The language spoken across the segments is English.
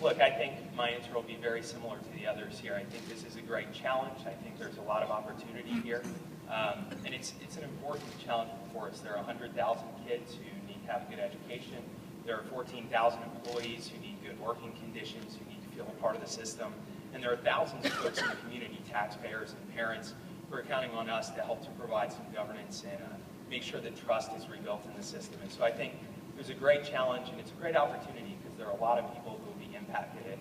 Look, I think my answer will be very similar to the others here. I think this is a great challenge. I think there's a lot of opportunity here. And it's an important challenge for us. There are 100,000 kids who need to have a good education. There are 14,000 employees who need good working conditions, who need to feel a part of the system. And there are thousands of folks in the community, taxpayers and parents, who are counting on us to help to provide some governance and make sure that trust is rebuilt in the system. And so I think there's a great challenge, and it's a great opportunity because there are a lot of people who will be impacted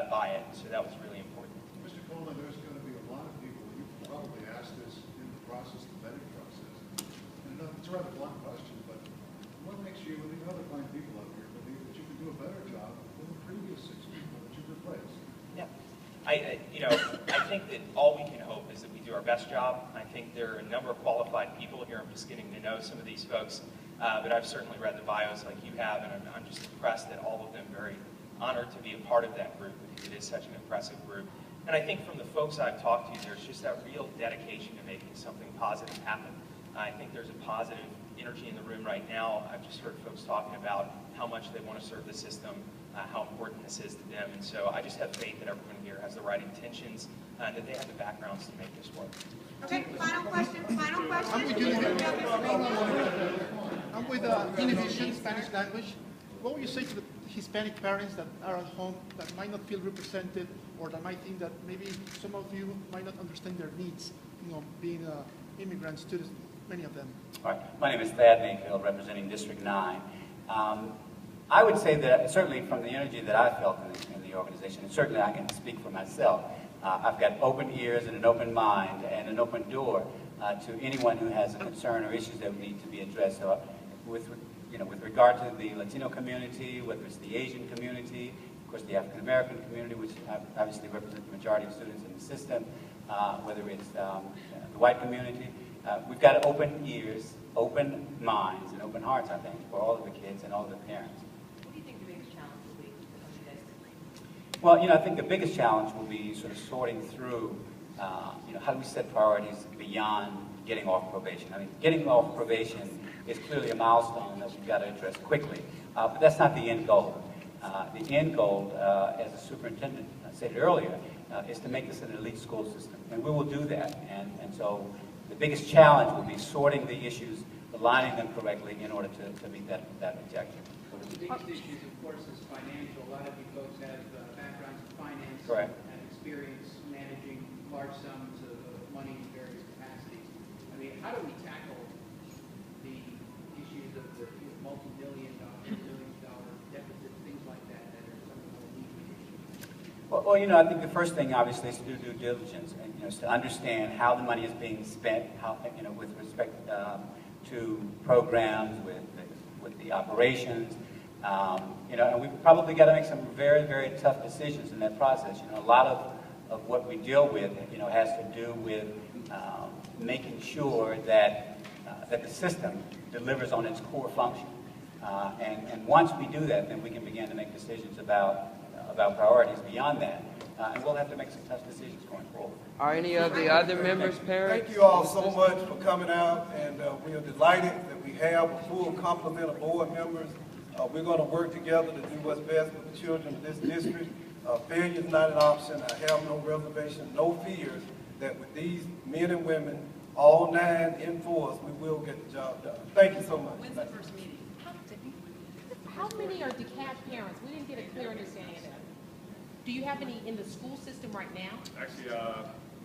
by it. So that was really important. Mr. Coleman, there's going to be a lot of people, you probably asked this in the process, the vetting process. And it's a rather blunt question, but what makes you and the other fine people out here believe that you can do a better job than the previous 6 people that you've replaced? Yeah. I think that all we can hope is that we do our best job. I think there are a number of qualified people here. I'm just getting to know some of these folks, but I've certainly read the bios like you have, and I'm just impressed that all of them very honored to be a part of that group because it is such an impressive group. And I think from the folks I've talked to, there's just that real dedication to making something positive happen. I think there's a positive energy in the room right now. I've just heard folks talking about how much they want to serve the system, how important this is to them. And so I just have faith that everyone here has the right intentions, that they have the backgrounds to make this work. Okay, final question. I'm with Innovation Spanish Language. What would you say to the Hispanic parents that are at home that might not feel represented, or that might think that maybe some of you might not understand their needs, being immigrants, students, many of them? All right. My name is Thad Mayfield, representing District 9. I would say that certainly from the energy that I felt in the organization, and certainly I can speak for myself, I've got open ears and an open mind and an open door to anyone who has a concern or issues that need to be addressed. So with regard to the Latino community, whether it's the Asian community, of course the African American community, which obviously represent the majority of students in the system, whether it's the white community, we've got open ears, open minds, and open hearts, I think, for all of the kids and all of the parents. What do you think the biggest challenge will be for you guys? Well, I think the biggest challenge will be sort of sorting through, how do we set priorities beyond getting off probation? I mean, getting off probation is clearly a milestone that we've got to address quickly, but that's not the end goal. The end goal, as the superintendent said earlier, is to make this an elite school system, and we will do that. And so the biggest challenge will be sorting the issues, aligning them correctly in order to meet that objective. One of the biggest issues, of course, is financial. A lot of you folks have backgrounds in finance. Correct. And experience managing large sums of money in various capacities. I mean, how do we tackle the issues of the multi-million dollar deficits, things like that, that are some of the more immediate issues? Well, I think the first thing, obviously, is to do due diligence, and is to understand how the money is being spent, how, with respect to programs, with the operations, and we've probably got to make some very, very tough decisions in that process. A lot of what we deal with, has to do with making sure that that the system delivers on its core function, and once we do that, then we can begin to make decisions about priorities beyond that, and we'll have to make some tough decisions going forward. Are any of the other members' parents? Thank you all so much for coming out, and we are delighted that we have a full complement of board members. We're going to work together to do what's best for the children of this district. Failure is not an option. I have no reservation, no fears that with these men and women, all 9 in force, we will get the job done. Thank you so much. When's the first meeting? How many are DeKalb parents? We didn't get a clear understanding of that. Do you have any in the school system right now? Actually,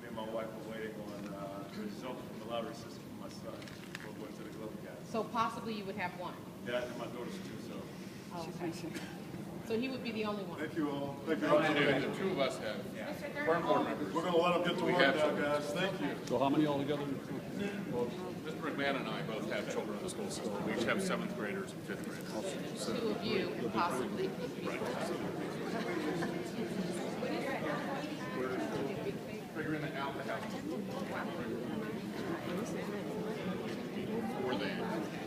me and my wife are waiting on the results from the lottery system for my son. We're going to the Global Gas. So possibly you would have one. Yeah, and my daughter's too, so. Oh, okay. So he would be the only one. Thank you all. Thank you. The 2 of us have. We're going to let them get to work now, guys. Thank you. So how many altogether? Well, Mr. McMahon and I both have children in the school system. We each have 7th graders and 5th graders. So, 2 of you and possibly. right. Figuring it out the house.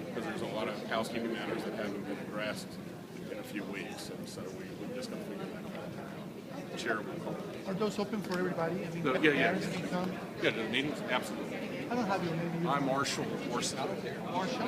Because there's a lot of housekeeping matters that haven't been addressed in a few weeks, and so we're just going to figure that out. Chair will call. Are those open for everybody? I mean, Yeah. parents can come? Yeah, the meetings, absolutely. I don't have your name. I'm Marshall Orson. Marshall?